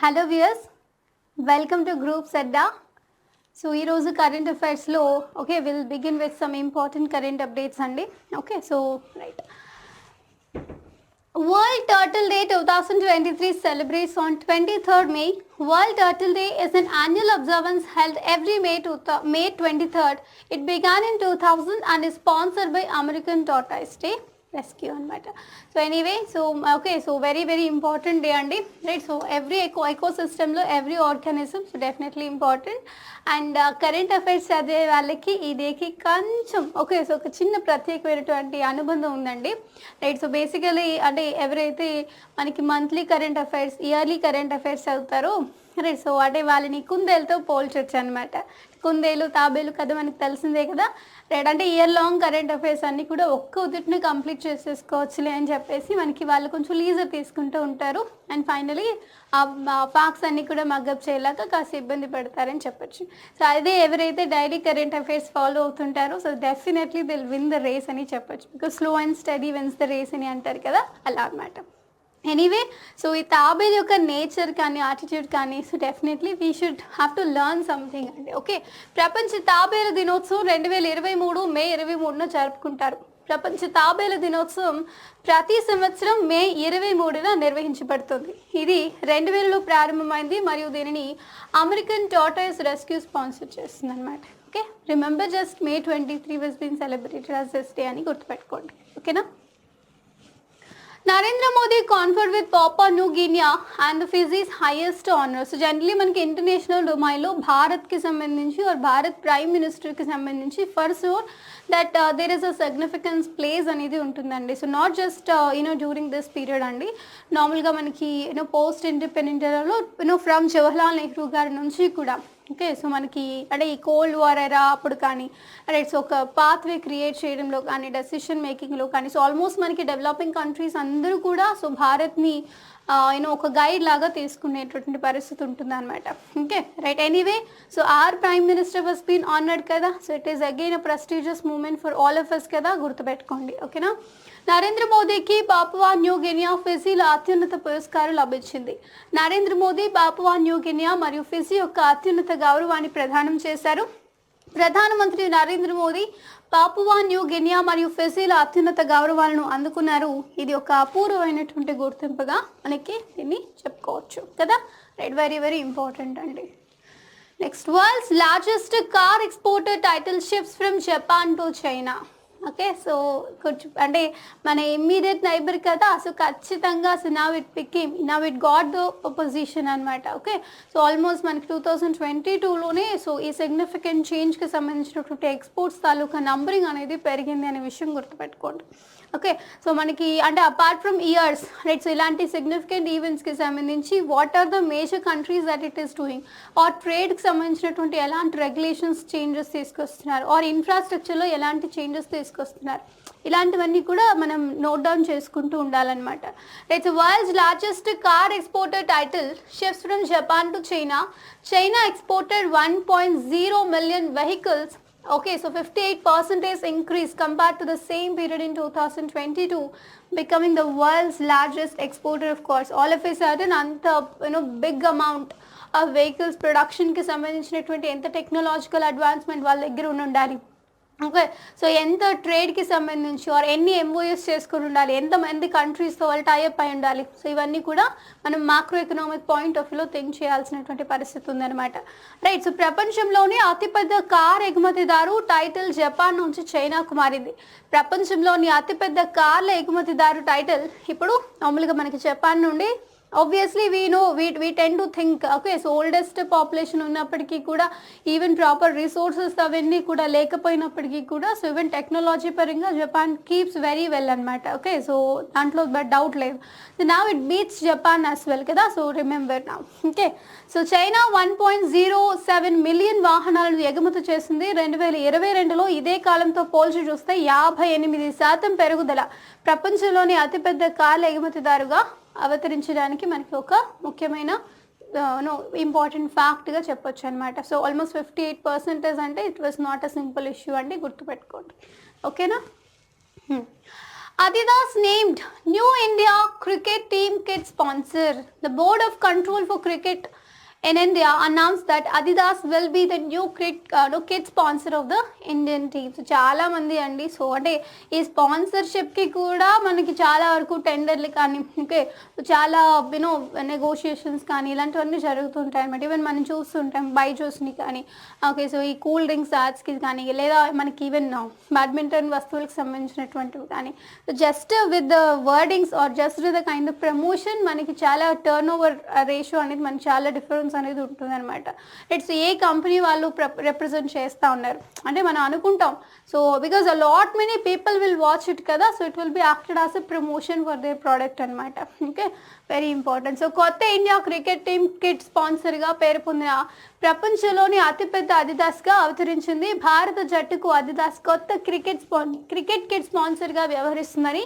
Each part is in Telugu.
Hello viewers, welcome to group సెడ్డా. సో ఈరోజు కరెంట్ అఫైర్స్లో will begin with some important current updates అండి. Right. World Turtle Day 2023 celebrates on 23rd May. World Turtle Day is an annual observance held every May 23rd. It began in 2000 and is sponsored by American Tortoise Day Rescue అనమాట. So anyway so very very important day అండి, రైట్. సో ఎవ్రీ ఎకోసిస్టంలో every organism so definitely important. And current affairs చదివే వాళ్ళకి ఈ డేకి కొంచెం సో ఒక చిన్న ప్రత్యేకమైనటువంటి అనుబంధం ఉందండి, రైట్. సో బేసికలీ అంటే ఎవరైతే మనకి monthly current affairs, yearly current affairs చదువుతారో, రైట్. సో అంటే వాళ్ళని కుందేలుతో పోల్చొచ్చు అనమాట. కుందేలు తాబేలు కదా మనకి తెలిసిందే కదా, రైట్. అంటే ఇయర్ లాంగ్ కరెంట్ అఫైర్స్ అన్నీ కూడా ఒక్క ఉదిటిని కంప్లీట్ చేసేసుకోవచ్చులే అని చెప్పేసి మనకి వాళ్ళు కొంచెం లీజర్ తీసుకుంటూ ఉంటారు. అండ్ ఫైనలీ ఆ ఫ్యాక్ట్స్ అన్నీ కూడా మగ్గప్ చేయలేక కాస్త ఇబ్బంది పడతారని చెప్పొచ్చు. సో అదే ఎవరైతే డైలీ కరెంట్ అఫైర్స్ ఫాలో అవుతుంటారో so definitely will win the race అని చెప్పొచ్చు. Because slow and steady wins the race అని అంటారు కదా, అలా అనమాట. ఎనీవే సో ఈ తాబేలు యొక్క నేచర్ కానీ యాటిట్యూడ్ కానీ so definitely we should have to learn something అండి. ప్రపంచ తాబేలు దినోత్సవం 2023 మే 23న జరుపుకుంటారు. ప్రపంచ తాబేలు దినోత్సవం ప్రతి సంవత్సరం మే 23న నిర్వహించబడుతుంది. ఇది 2000లో ప్రారంభమైంది మరియు దీనిని అమెరికన్ టార్టాయిస్ రెస్క్యూ స్పాన్సర్ చేస్తుంది అనమాట. Remember just May 23 was been celebrated as this day అని గుర్తుపెట్టుకోండి. ఓకేనా. Narendra Modi conferred with Papua New Guinea and Fiji's highest honour. So generally మనకి ఇంటర్నేషనల్ డొమైన్లో భారత్కి సంబంధించి భారత్ ప్రైమ్ మినిస్టర్కి సంబంధించి for sure that there is a significance place అనేది ఉంటుందండి. So not just during this period అండి, నార్మల్గా మనకి పోస్ట్ ఇండిపెండెంట్ ఎరాలో ఫ్రమ్ జవహర్లాల్ నెహ్రూ గారి నుంచి కూడా సో మనకి అంటే ఈ కోల్డ్ వార్ ఎరా అప్పుడు కానీ రైట్. సో ఒక పాత్వే క్రియేట్ చేయడంలో కానీ డెసిషన్ మేకింగ్లో కానీ సో ఆల్మోస్ట్ మనకి డెవలపింగ్ కంట్రీస్ అందరూ కూడా సో భారత్ని ఒక గైడ్ లాగా తీసుకునేటటువంటి పరిస్థితి ఉంటుంది అనమాట. Right. Anyway so our prime minister was been honoured కదా, so it is again a prestigious moment for all of us కదా, గుర్తుపెట్టుకోండి. ఓకేనా. నరేంద్ర మోదీకి పాపువా న్యూ గినియా ఫిజీల అత్యున్నత పురస్కారం లభించింది. Narendra Modi Papua New Guinea మరియు ఫిజీ యొక్క అత్యున్నత గౌరవాన్ని ప్రదానం చేశారు. ప్రధానమంత్రి Narendra Modi Papua New Guinea మరియు ఫిజీల అత్యున్నత గౌరవాలను అందుకున్నారు. ఇది ఒక అపూర్వమైనటువంటి గుర్తింపుగా మనకి దీన్ని చెప్పుకోవచ్చు కదా, రైట్. వెరీ వెరీ ఇంపార్టెంట్ అండి. Next, world's largest car exporter title shifts from Japan to China. So కొంచెం అంటే మన ఇమ్మీడియట్ నైబర్ కదా, సో ఖచ్చితంగా so now it got the position అనమాట. సో ఆల్మోస్ట్ మనకి 2022లోనే సో ఈ సిగ్నిఫికెంట్ చేంజ్కి సంబంధించినటువంటి ఎక్స్పోర్ట్స్ తాలూకా నంబరింగ్ అనేది పెరిగింది అనే విషయం గుర్తుపెట్టుకోండి. సో మనకి అంటే apart from years, right. So ఇలాంటి సిగ్నిఫికెంట్ ఈవెంట్స్కి సంబంధించి what are the major countries that it is doing, or ట్రేడ్కి సంబంధించినటువంటి ఎలాంటి రెగ్యులేషన్స్ చేంజెస్ తీసుకొస్తున్నారు, ఆర్ ఇన్ఫ్రాస్ట్రక్చర్లో ఎలాంటి చేంజెస్ తీసుకొస్తున్నారు, ఇలాంటివన్నీ కూడా మనం నోట్ డౌన్ చేసుకుంటూ ఉండాలన్నమాట. Right. World's largest car exporter title shifts from Japan to China. China exported 1.0 million vehicles. So 58% increase compared to the same period in 2022, becoming the world's largest exporter. Of course, all of a sudden, big amount of vehicles production ki sambandhinchiనటువంటి ఎంత టెక్నాలజికల్ అడ్వాన్స్మెంట్ వాళ్ళ దగ్గర ఉండాలి. సో ఎంత ట్రేడ్కి సంబంధించి ఆర్ ఎన్ని ఎంఓఎస్ చేసుకుని ఉండాలి, ఎంతమంది కంట్రీస్తో వాళ్ళు టైఅప్ అయి ఉండాలి. సో ఇవన్నీ కూడా మనం మాక్రో ఎకనామిక్ పాయింట్ ఆఫ్ వ్యూలో థింక్ చేయాల్సినటువంటి పరిస్థితి ఉందన్నమాట, రైట్. సో ప్రపంచంలోనే అతిపెద్ద కార్ ఎగుమతిదారు టైటిల్ జపాన్ నుంచి చైనాకు మారింది. ప్రపంచంలోని అతిపెద్ద కార్ల ఎగుమతిదారు టైటిల్ ఇప్పుడు మామూలుగా మనకి జపాన్ నుండి. Obviously we tend to think so oldest population ఉన్నప్పటికీ కూడా ఈవెన్ ప్రాపర్ రిసోర్సెస్ అవన్నీ కూడా లేకపోయినప్పటికీ కూడా సో ఈవెన్ టెక్నాలజీ పరంగా జపాన్ కీప్స్ వెరీ వెల్ అనమాట. సో దాంట్లో డౌట్ లేదు. Now it beats Japan as well కదా, so remember now. So China 1.07 million వాహనాలను ఎగుమతి చేసింది 2022లో. ఇదే కాలంతో పోల్చి చూస్తే 58% పెరుగుదల. ప్రపంచంలోని అతిపెద్ద కార్ల ఎగుమతిదారుగా అవతరించడానికి మనకి ఒక ముఖ్యమైన ఇంపార్టెంట్ ఫ్యాక్ట్గా చెప్పొచ్చు అనమాట. సో ఆల్మోస్ట్ 58% అంటే it was not a simple issue అండి, గుర్తుపెట్టుకోండి. ఓకేనా. Adidas named New India cricket team kit sponsor. The Board of Control for Cricket in India announced that Adidas will be the new kit sponsor of the Indian team. So చాలా మంది అండి సో అంటే ఈ స్పాన్సర్షిప్కి కూడా మనకి చాలా వరకు టెండర్లు కానీ ఓకే చాలా యూనో నెగోషియేషన్స్ కానీ ఇలాంటివన్నీ జరుగుతుంటాయి అనమాట. ఈవెన్ మనం చూస్తుంటాం బైజూస్ని కానీ ఓకే సో ఈ కూల్ డ్రింక్స్ యాడ్స్కి కానీ లేదా మనకి ఈవెన్ బ్యాడ్మింటన్ వస్తువులకు సంబంధించినటువంటివి కానీ just with the wordings or just with the kind of promotion మనకి చాలా టర్న్ ఓవర్ రేషియో అనేది మనకి చాలా డిఫరెన్స్ అనేది ఉంటుంది అనమాట. ఇట్స్ ఏ కంపెనీ వాళ్ళు రిప్రజెంట్ చేస్తూ ఉన్నారు అంటే మనం అనుకుంటాం so because a lot many people will watch it కదా so it will be acted as a promotion for their product అనమాట. Okay very important. సో కొత్త ఇండియా క్రికెట్ టీమ్ కిట్ స్పాన్సర్గా పేరు పొందిన ప్రపంచంలోని అతిపెద్ద అదిదాస్గా అవతరించింది. భారత జట్టుకు అదిదాస్ కొత్త క్రికెట్ కిట్ స్పాన్సర్గా వ్యవహరిస్తుందని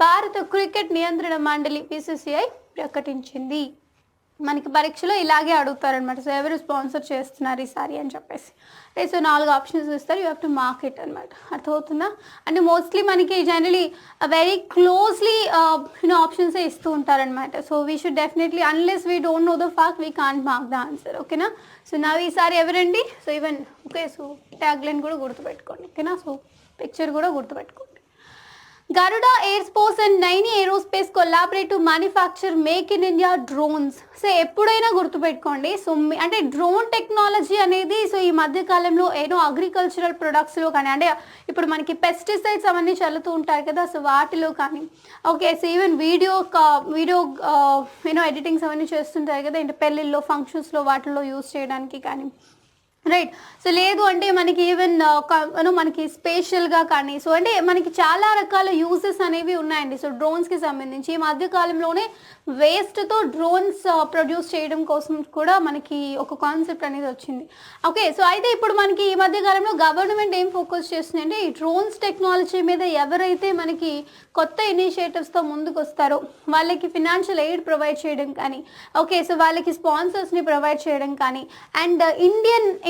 భారత క్రికెట్ నియంత్రణ మండలి BCCI ప్రకటించింది. మనకి పరీక్షలో ఇలాగే అడుగుతారనమాట. సో ఎవరు స్పాన్సర్ చేస్తున్నారు ఈసారి అని చెప్పేసి సో 4 ఆప్షన్స్ ఇస్తారు. You have to mark it అనమాట. అర్థమవుతుందా అంటే మోస్ట్లీ మనకి జనరలీ వెరీ క్లోజ్లీ ఆప్షన్సే ఇస్తూ ఉంటారనమాట. So we should definitely unless we don't know the fact we can't mark the answer. ఓకేనా సో నా ఈసారి ఎవరండి so even okay so tag line కూడా గుర్తుపెట్టుకోండి. ఓకేనా సో పిక్చర్ కూడా గుర్తుపెట్టుకోండి. Garuda Airsports and Naini Aerospace collaborate to manufacture Make in India drones. So ఎప్పుడైనా గుర్తుపెట్టుకోండి సో అంటే డ్రోన్ టెక్నాలజీ అనేది సో ఈ మధ్య కాలంలో ఏదో అగ్రికల్చరల్ ప్రొడక్ట్స్లో కానీ అంటే ఇప్పుడు మనకి పెస్టిసైడ్స్ అవన్నీ చల్లుతూ ఉంటారు కదా సో వాటిలో కానీ okay so even video editings అవన్నీ చేస్తుంటారు కదా అంటే పెళ్ళిళ్ళలో ఫంక్షన్స్లో వాటిల్లో యూజ్ చేయడానికి కానీ రైట్. సో లేదు అంటే మనకి ఈవెన్ మనకి స్పేషియల్గా కానీ సో అంటే మనకి చాలా రకాల యూజెస్ అనేవి ఉన్నాయండి. సో డ్రోన్స్కి సంబంధించి ఈ మధ్యకాలంలోనే వేస్ట్తో డ్రోన్స్ ప్రొడ్యూస్ చేయడం కోసం కూడా మనకి ఒక కాన్సెప్ట్ అనేది వచ్చింది. ఓకే సో అయితే ఇప్పుడు మనకి ఈ మధ్యకాలంలో గవర్నమెంట్ ఏం ఫోకస్ చేస్తుంది అంటే ఈ డ్రోన్స్ టెక్నాలజీ మీద ఎవరైతే మనకి కొత్త ఇనిషియేటివ్స్తో ముందుకు వస్తారో వాళ్ళకి ఫినాన్షియల్ ఎయిడ్ ప్రొవైడ్ చేయడం కానీ ఓకే సో వాళ్ళకి స్పాన్సర్స్ని ప్రొవైడ్ చేయడం కానీ అండ్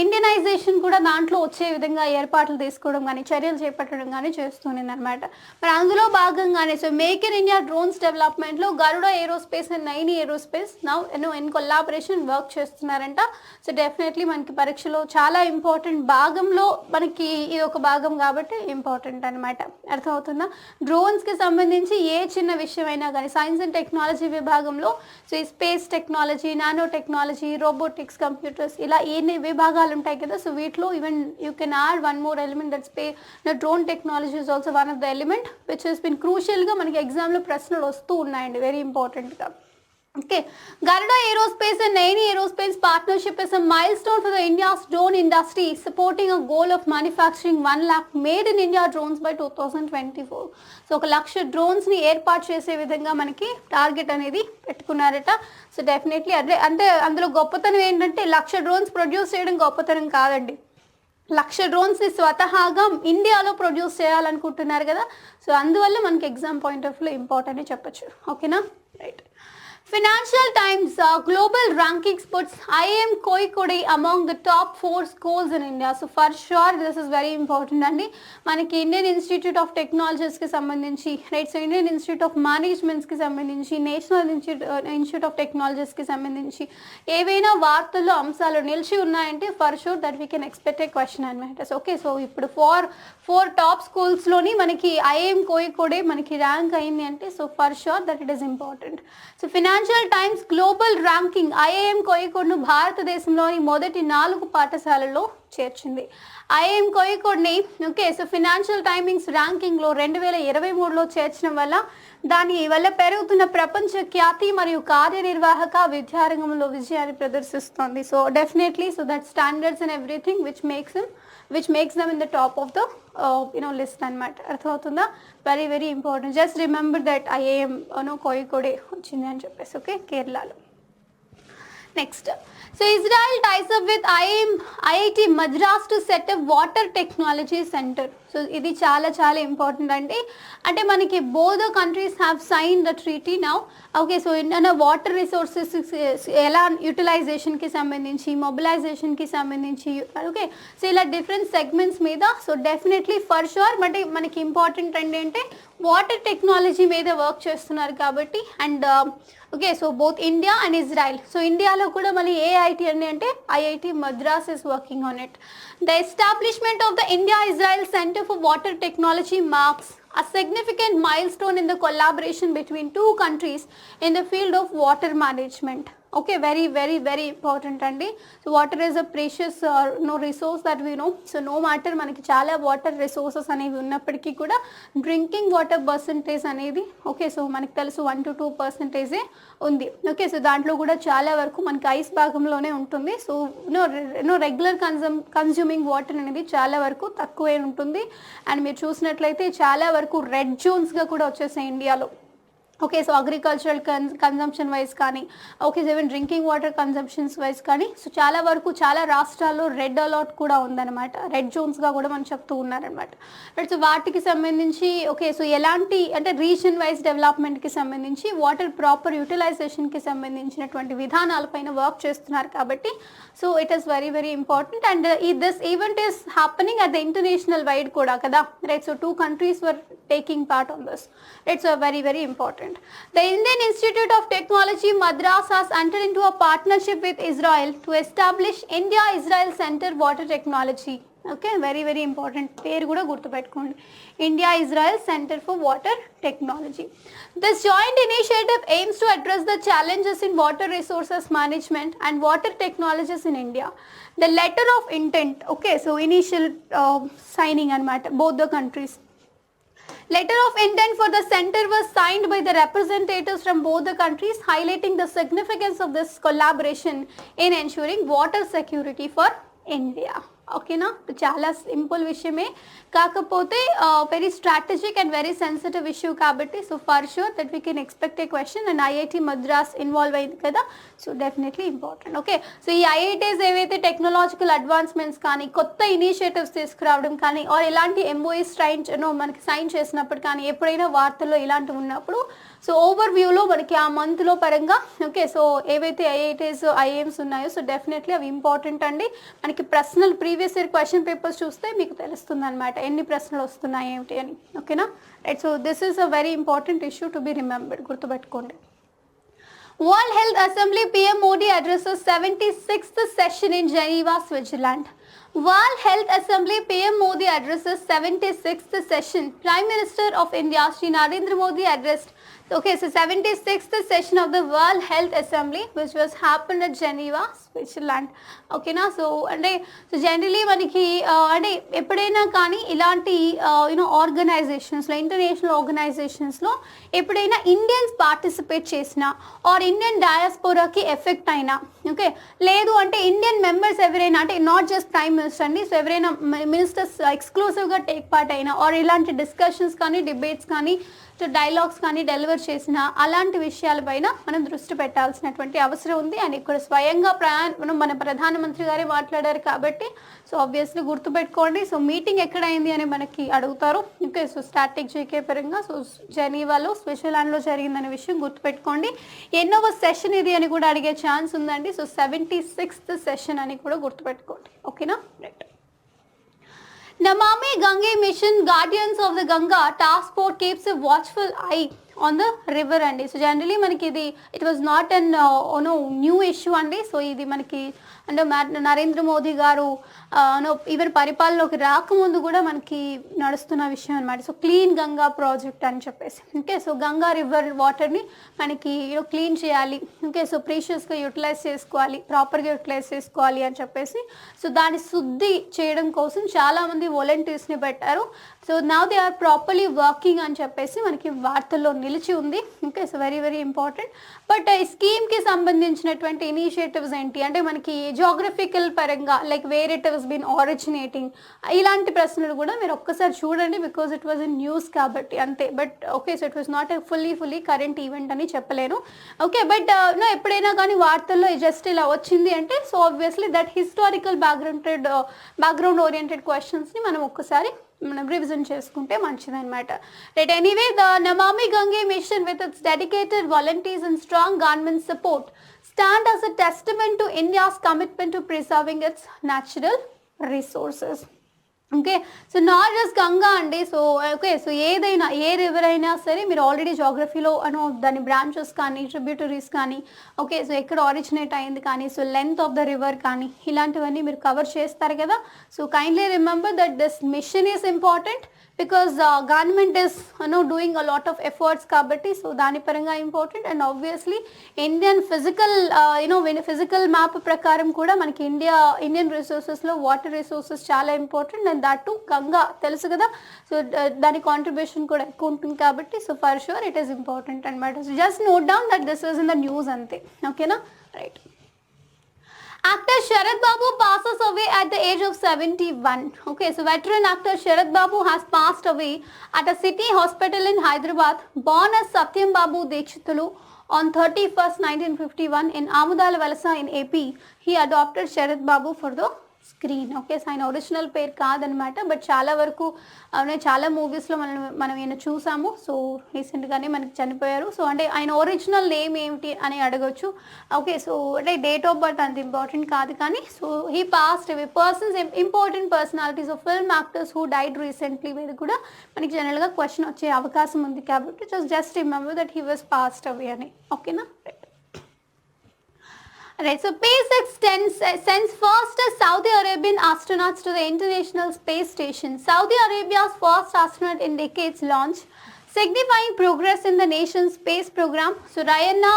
ఇండియనైజేషన్ కూడా దాంట్లో వచ్చే విధంగా ఏర్పాట్లు తీసుకోవడం కానీ చర్యలు చేపట్టడం కానీ చేస్తుంది అనమాట. మరి అందులో భాగంగానే so make in India drones డెవలప్మెంట్లో Garuda Aerospace and Naini Aerospace now in collaboration work చేస్తున్నారంట. సో డెఫినెట్లీ మనకి పరీక్షలో చాలా ఇంపార్టెంట్ భాగంలో మనకి ఇది ఒక భాగం కాబట్టి ఇంపార్టెంట్ అనమాట. అర్థమవుతుందా? డ్రోన్స్కి సంబంధించి ఏ చిన్న విషయమైనా కానీ సైన్స్ అండ్ టెక్నాలజీ విభాగంలో సో ఈ space technology nano technology robotics computers ఇలా ఎన్ని విభాగాలు ఉంటాయి కదా సో వీటిలో even you can add one more element that's drone technology is also one of the element which has been క్రూషియల్గా మనకి ఎగ్జామ్లో ప్రశ్నలు వస్తూ ఉన్నాయండి వెరీ ఇంపార్టెంట్గా. Okay, Garuda Aerospace and Naini Aerospace partnership is a milestone for the India's drone industry, supporting a goal of manufacturing 1 lakh made in India drones by 2024. So 1 lakh drones ni ఏర్పాటు చేసే విధంగా మనకి టార్గెట్ అనేది పెట్టుకున్నారట. సో డెఫినెట్లీ అంటే అందులో గొప్పతనం ఏంటంటే 1 lakh డ్రోన్స్ ప్రొడ్యూస్ చేయడం గొప్పతనం కాదండి. 1 lakh డ్రోన్స్ని స్వతహాగా ఇండియాలో ప్రొడ్యూస్ చేయాలనుకుంటున్నారు కదా సో అందువల్ల మనకి ఎగ్జామ్ పాయింట్ ఆఫ్ వ్యూలో ఇంపార్టెంట్ అని చెప్పచ్చు. ఓకేనా right. Financial Times global rankings puts IIM Kozhikode among the top 4 schools in India. So for sure this is very important అండి. మనకి ఇండియన్ ఇన్స్టిట్యూట్ ఆఫ్ టెక్నాలజీస్కి సంబంధించి right so Indian institute of మేనేజ్మెంట్స్కి సంబంధించి నేషనల్ ఇన్స్టిట్యూట్ ఆఫ్ టెక్నాలజీస్కి సంబంధించి ఏవైనా వార్తల్లో అంశాలు నిలిచి ఉన్నాయంటే for sure that we can expect a question అనమాట. సో ఓకే సో ఇప్పుడు ఫోర్ టాప్ స్కూల్స్లోని మనకి IIM Kozhikode మనకి ర్యాంక్ అయింది అంటే so for sure that it is important. So financial times global ranking IIM Kozhikodeను భారతదేశంలోని మొదటి 4 పాఠశాలల్లో చేర్చింది. IIM Kozhikodeని ఓకే సో ఫినాన్షియల్ టైమింగ్స్ ర్యాంకింగ్లో 2023లో చేర్చడం వల్ల దాని వల్ల పెరుగుతున్న ప్రపంచ ఖ్యాతి మరియు కార్యనిర్వాహక విద్యారంగంలో విజయాన్ని ప్రదర్శిస్తోంది. So definitely so that standards and everything which makes them in the top of the list అనమాట. అర్థమవుతుందా? Very very important. Just remember that IIM Kozhikode వచ్చింది అని చెప్పేసి ఓకే కేరళలో. Next so Israel ties up with IIT Madras to set up water technology centre. సో ఇది చాలా చాలా ఇంపార్టెంట్ అండి. అంటే మనకి both the countries have sign the treaty now. Okay so water resources ఎలా యూటిలైజేషన్కి సంబంధించి మొబిలైజేషన్కి సంబంధించి ఓకే సో ఇలా డిఫరెంట్ సెగ్మెంట్స్ మీద so definitely for sure but మనకి ఇంపార్టెంట్ ఏంటంటే వాటర్ టెక్నాలజీ మీద వర్క్ చేస్తున్నారు కాబట్టి. And okay, so both India and Israel. So ఇండియాలో కూడా మళ్ళీ ఏ ఐఐటి అండి అంటే IIT Madras is working on it. The establishment of the India Israel centre for water technology marks a significant milestone in the collaboration between two countries in the field of water management. Okay, very very very important అండి. So water is a precious resource that we know. So no matter మనకి చాలా వాటర్ రిసోర్సెస్ అనేవి ఉన్నప్పటికీ కూడా డ్రింకింగ్ వాటర్ పర్సంటేజ్ అనేది ఓకే, సో మనకి తెలుసు 1 to 2% ఉంది. ఓకే, సో దాంట్లో కూడా చాలా వరకు మనకి ఐస్ భాగంలోనే ఉంటుంది. సో రెగ్యులర్ కన్జ్యూమింగ్ వాటర్ అనేది చాలా వరకు తక్కువే ఉంటుంది. అండ్ మీరు చూసినట్లయితే చాలా వరకు రెడ్ జోన్స్గా కూడా వచ్చేసాయి ఇండియాలో. Okay, so agricultural consumption wise కానీ okay, even drinking water consumptions wise కానీ సో చాలా వరకు చాలా రాష్ట్రాల్లో రెడ్ అలర్ట్ కూడా ఉందన్నమాట, రెడ్ జోన్స్గా కూడా మనం చెప్తూ ఉన్నారనమాట. సో వాటికి సంబంధించి ఓకే, సో ఎలాంటి అంటే రీజన్ వైజ్ డెవలప్మెంట్కి సంబంధించి వాటర్ ప్రాపర్ యూటిలైజేషన్కి సంబంధించినటువంటి విధానాలపైన వర్క్ చేస్తున్నారు కాబట్టి so it is very very important. And this event is happening at the international wide కూడా కదా, right. So 2 countries were taking part on this. It's a very very important. The Indian Institute of Technology Madras has entered into a partnership with Israel to establish India-Israel Center Water Technology. Okay, very very important. పేరు కూడా గుర్తుపెట్టుకోండి, India-Israel Center for Water Technology. This joint initiative aims to address the challenges in water resources management and water technologies in India. The letter of intent, okay, so initial signing anamata, both the countries. Letter of intent for the center was signed by the representatives from both the countries, highlighting the significance of this collaboration in ensuring water security for India. ఓకేనా, చాలా సింపుల్ విషయమే, కాకపోతే very strategic and very sensitive issue కాబట్టి so for sure that we can expect a question. And IIT Madras involve అయింది కదా, so definitely important. Okay, so ఈ ఐఐటీస్ ఏవైతే టెక్నాలజికల్ అడ్వాన్స్మెంట్స్ కానీ కొత్త ఇనిషియేటివ్స్ తీసుకురావడం కానీ ఆర్ ఇలాంటి ఎంఓఈస్ మనకి సైన్ చేసినప్పుడు కానీ ఎప్పుడైనా వార్తల్లో ఇలాంటివి ఉన్నప్పుడు సో ఓవర్ వ్యూలో మనకి ఆ మంత్లో పరంగా ఓకే, సో ఏవైతే ఐఐటీస్ ఐఏఎమ్స్ ఉన్నాయో సో డెఫినెట్లీ అవి ఇంపార్టెంట్ అండి. మనకి ప్రశ్నలు ప్రీవియస్ ఇయర్ క్వశ్చన్ పేపర్స్ చూస్తే మీకు తెలుస్తుంది అనమాట ఎన్ని ప్రశ్నలు వస్తున్నాయి ఏమిటి అని. ఓకేనా, right. So this is a very important issue to be remembered, గుర్తుపెట్టుకోండి. World Health Assembly PM Modi addresses 76th session in Geneva, Switzerland. World Health Assembly PM Modi addresses 76th session. Prime Minister of India Shri Narendra Modi addressed okay, so 76th session of the World Health Assembly which was happened at Geneva, Switzerland. Okay na, so అంటే సో జనరలీ మనకి అంటే ఎప్పుడైనా కానీ ఇలాంటి ఆర్గనైజేషన్స్లో ఇంటర్నేషనల్ ఆర్గనైజేషన్స్లో ఎప్పుడైనా ఇండియన్స్ పార్టిసిపేట్ చేసినా ఆర్ ఇండియన్ డయాస్పోరాకి ఎఫెక్ట్ అయినా ఓకే, లేదు అంటే ఇండియన్ మెంబర్స్ ఎవరైనా అంటే నాట్ జస్ట్ ప్రైమ్ మినిస్టర్ అండి, సో ఎవరైనా మినిస్టర్స్ ఎక్స్క్లూసివ్గా టేక్ పార్ట్ అయినా ఆర్ ఇలాంటి డిస్కషన్స్ కానీ డిబేట్స్ కానీ సో డైలాగ్స్ కానీ డెలివర్ చేసిన అలాంటి విషయాలపైన మనం దృష్టి పెట్టాల్సినటువంటి అవసరం ఉంది. అండ్ ఇక్కడ స్వయంగా మన ప్రధానమంత్రి గారే మాట్లాడారు కాబట్టి సో ఆబ్వియస్లీ గుర్తుపెట్టుకోండి. సో మీటింగ్ ఎక్కడైంది అని మనకి అడుగుతారు. ఓకే, సో స్టాటిక్ జీకే పరంగా సో జెనీవాలో స్విట్జర్లాండ్లో జరిగిందనే విషయం గుర్తుపెట్టుకోండి. ఎన్నోవ సెషన్ ఇది అని కూడా అడిగే ఛాన్స్ ఉందండి. సో 76th సెషన్ అని కూడా గుర్తుపెట్టుకోండి. ఓకేనా, right. Namami Gange Mission Guardians of the Ganga Task Force keeps a watchful eye on the river అండి. సో జనరలీ మనకి ఇది it was not an new issue అండి. సో ఇది మనకి అంటే నరేంద్ర మోదీ గారు ఈవెన్ పరిపాలనలోకి రాకముందు కూడా మనకి నడుస్తున్న విషయం అనమాట. సో క్లీన్ గంగా ప్రాజెక్ట్ అని చెప్పేసి ఓకే, సో గంగా రివర్ వాటర్ని మనకి క్లీన్ చేయాలి ఓకే, సో ప్రీషియస్గా యూటిలైజ్ చేసుకోవాలి, ప్రాపర్గా యూటిలైజ్ చేసుకోవాలి అని చెప్పేసి సో దాన్ని శుద్ధి చేయడం కోసం చాలామంది వాలంటీర్స్ని పెట్టారు. So now they are properly working అని చెప్పేసి మనకి వార్తల్లో నిలిచి ఉంది. Okay, so very very important. But ఈ స్కీమ్కి సంబంధించినటువంటి ఇనిషియేటివ్స్ ఏంటి అంటే మనకి జోగ్రఫికల్ పరంగా like where it has been originating ఇలాంటి ప్రశ్నలు కూడా మీరు ఒక్కసారి చూడండి because it was in news కాబట్టి అంతే. But okay, so it was not a fully current event అని చెప్పలేను. ఓకే, బట్ ఎప్పుడైనా కానీ వార్తల్లో జస్ట్ ఇలా వచ్చింది అంటే so obviously that historical background oriented క్వశ్చన్స్ని మనం ఒక్కసారి మనం రివిజన్ చేసుకుంటే మంచిదన్నమాట. Right, anyway the Namami Gange mission with its dedicated volunteers and strong government support stand as a testament to India's commitment to preserving its natural resources. Okay. So not just Ganga అండి. So okay. సో ఏదైనా ఏ రివర్ అయినా సరే మీరు ఆల్రెడీ జాగ్రఫీలో దాని బ్రాంచెస్ కానీ, ట్రిబ్యూటరీస్ కానీ, ఓకే. సో ఎక్కడ ఆరిజినేట్ అయింది కానీ, so length of the river కానీ ఇలాంటివన్నీ మీరు కవర్ చేస్తారు కదా. So kindly remember that this mission is important because government is doing a lot of efforts కాబట్టి సో దాని పరంగా important. And obviously Indian physical map ప్రకారం కూడా మనకి ఇండియన్ రిసోర్సెస్లో వాటర్ రిసోర్సెస్ చాలా important. And that to Ganga తెలుసు కదా. సో దాని కాంట్రిబ్యూషన్ కూడా ఎక్కువ ఉంటుంది కాబట్టి so for sure it is important అనమాట. So just note down that this was in the news అంతే. ఓకేనా, right. Actor Sharad Babu passes away at the age of 71. Okay, so veteran actor Sharad Babu has passed away at a city hospital in Hyderabad. Born as Satyam Babu Dekshitulu on 31st 1951 in Amudala Valasa in AP, he adopted Sharad Babu for the screen. Okay. So ఆయన ఒరిజినల్ పేరు కాదనమాట. బట్ చాలా వరకు చాలా మూవీస్లో మనం ఈయన చూసాము. సో రీసెంట్గానే మనకి చనిపోయారు. సో అంటే ఆయన ఒరిజినల్ నేమ్ ఏమిటి అని అడగొచ్చు. ఓకే. సో అంటే డేట్ ఆఫ్ బర్త్ అంత ఇంపార్టెంట్ కాదు కానీ so he passed away important personalities of film actors who died recently మీద కూడా మనకి జనరల్గా క్వశ్చన్ వచ్చే అవకాశం ఉంది కాబట్టి just remember that he was passed away అని. ఓకేనా, right. Right, so SpaceX sends first Saudi Arabian astronauts to the International Space Station. Saudi Arabia's first astronaut in decades launch, signifying progress in the nation's space program. So Rayana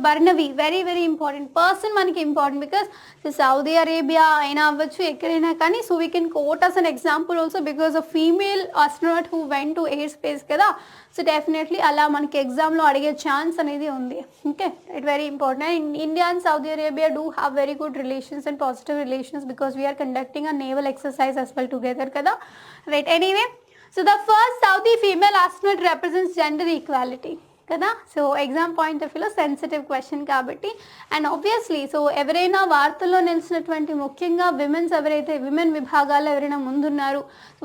Barnavi, very very important person manaki important because so Saudi Arabia aina avvachu ekkadaina kani so we can quote as an example also because a female astronaut who went to air space kada. So definitely ala manaki exam lo adige chance anedi undi. Okay, it very important. And India and Saudi Arabia do have very good relations and positive relations because we are conducting a naval exercise as well together kada. Right, anyway, so the first Saudi female astronaut represents gender equality కదా. సో ఎగ్జామ్ పాయింట్ ఆఫ్ వ్యూలో సెన్సిటివ్ క్వశ్చన్ కాబట్టి. అండ్ ఆబ్వియస్లీ సో ఎవరైనా వార్తల్లో నిలిచినటువంటి ముఖ్యంగా విమెన్ విభాగాల్లో ఎవరైనా ముందున్నారు,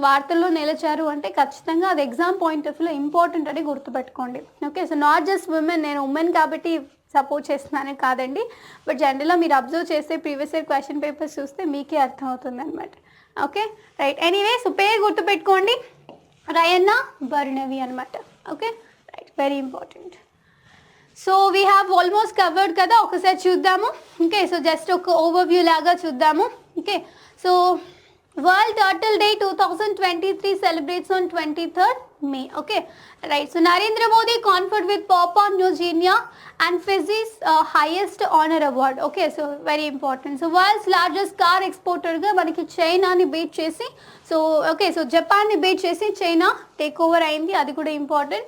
వార్తల్లో నిలిచారు అంటే ఖచ్చితంగా అది ఎగ్జామ్ పాయింట్ ఆఫ్ వ్యూలో ఇంపార్టెంట్ అని గుర్తుపెట్టుకోండి. ఓకే. సో నాట్ జస్ట్ నేను ఉమెన్ కాబట్టి సపోర్ట్ చేస్తున్నాను కాదండి, బట్ జనరల్గా మీరు అబ్జర్వ్ చేస్తే ప్రీవియస్ ఇయర్ క్వశ్చన్ పేపర్స్ చూస్తే మీకే అర్థమవుతుంది అనమాట. Okay, right. ఎనీవే సో పేరు గుర్తుపెట్టుకోండి, రయన్నా బర్నవి అనమాట. Okay, right, very important. So we have almost covered కదా, ఒకసారి చూద్దాము. ఓకే, సో జస్ట్ ఒక ఓవర్వ్యూ లాగా చూద్దాము. Okay, so world turtle day 2023 celebrates on 23rd May. Okay, right. So Narendra Modi conferred with Papua New Guinea and Fiji's highest honor award. Okay, so very important. So world's largest car exporter ga manaki China ni beat chesi. So okay, so Japan ni beat chesi China take over ayindi, adi kuda important.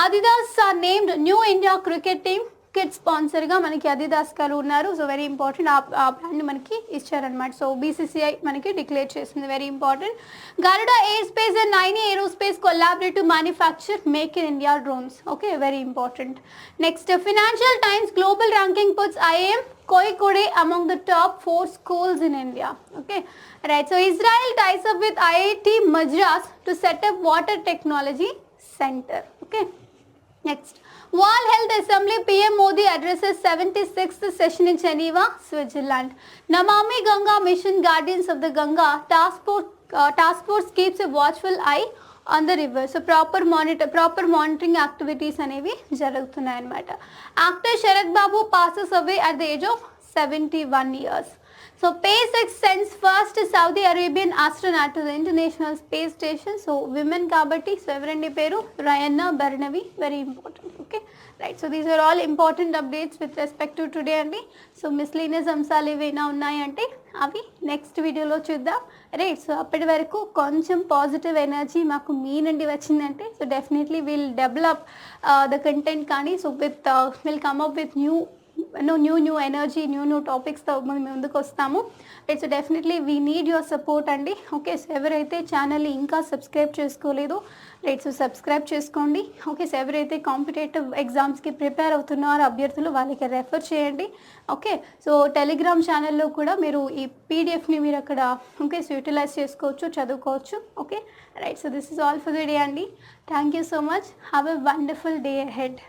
Adidas are named New India cricket team kit స్పాన్సర్గా మనకి అదిదాస్ గారు ఉన్నారు. సో వెరీ ఇంపార్టెంట్, ఆ బ్రాండ్ మనకి ఇచ్చారనమాట. సో బీసీసీఐ మనకి డిక్లేర్ చేసింది, very important. Garuda Aerospace and Naini Aerospace collaborate to manufacture make in India drones. Okay, very important. Next, financial times global ranking puts IIM Kozhikode among the top 4 schools in India. Okay, right. So Israel ties up with IIT Madras to set up water technology center. Okay, next, World Health Assembly PM Modi addresses 76th session in Geneva, Switzerland. Namami Ganga mission guardians of the Ganga task force keeps a watchful eye on the river. So proper monitoring activities అనేవి జరుగుతున్నాయి అన్నమాట. Actor Sharad Babu passes away at the age of 71 years. So SpaceX sends first Saudi Arabian astronaut to the International Space Station. So women kabatti, so everandi peru Rayana Barnavi, very important. Okay, right. So these are all important updates with respect to today andi. So miscellaneous అంశాలు ఏవైనా ఉన్నాయంటే అవి నెక్స్ట్ వీడియోలో చూద్దాం. రైట్. సో అప్పటి వరకు కొంచెం పాజిటివ్ ఎనర్జీ మాకు మీ నుండి వచ్చిందంటే so definitely will develop the content కానీ so will come up with new energy, new టాపిక్స్తో మేము ముందుకు వస్తాము. Right. So definitely we need your support అండి. ఓకే, సో ఎవరైతే ఛానల్ని ఇంకా సబ్స్క్రైబ్ చేసుకోలేదో రైట్, సో సబ్స్క్రైబ్ చేసుకోండి. ఓకే, సో ఎవరైతే కాంపిటేటివ్ ఎగ్జామ్స్కి ప్రిపేర్ అవుతున్నారో అభ్యర్థులు వాళ్ళకి రెఫర్ చేయండి. ఓకే, సో టెలిగ్రామ్ ఛానల్లో కూడా మీరు ఈ పీడిఎఫ్ని మీరు అక్కడ ఓకే సో యూటిలైజ్ చేసుకోవచ్చు, చదువుకోవచ్చు. Okay, right. So this is all for the day అండి. Thank you so much. Have a wonderful day ahead.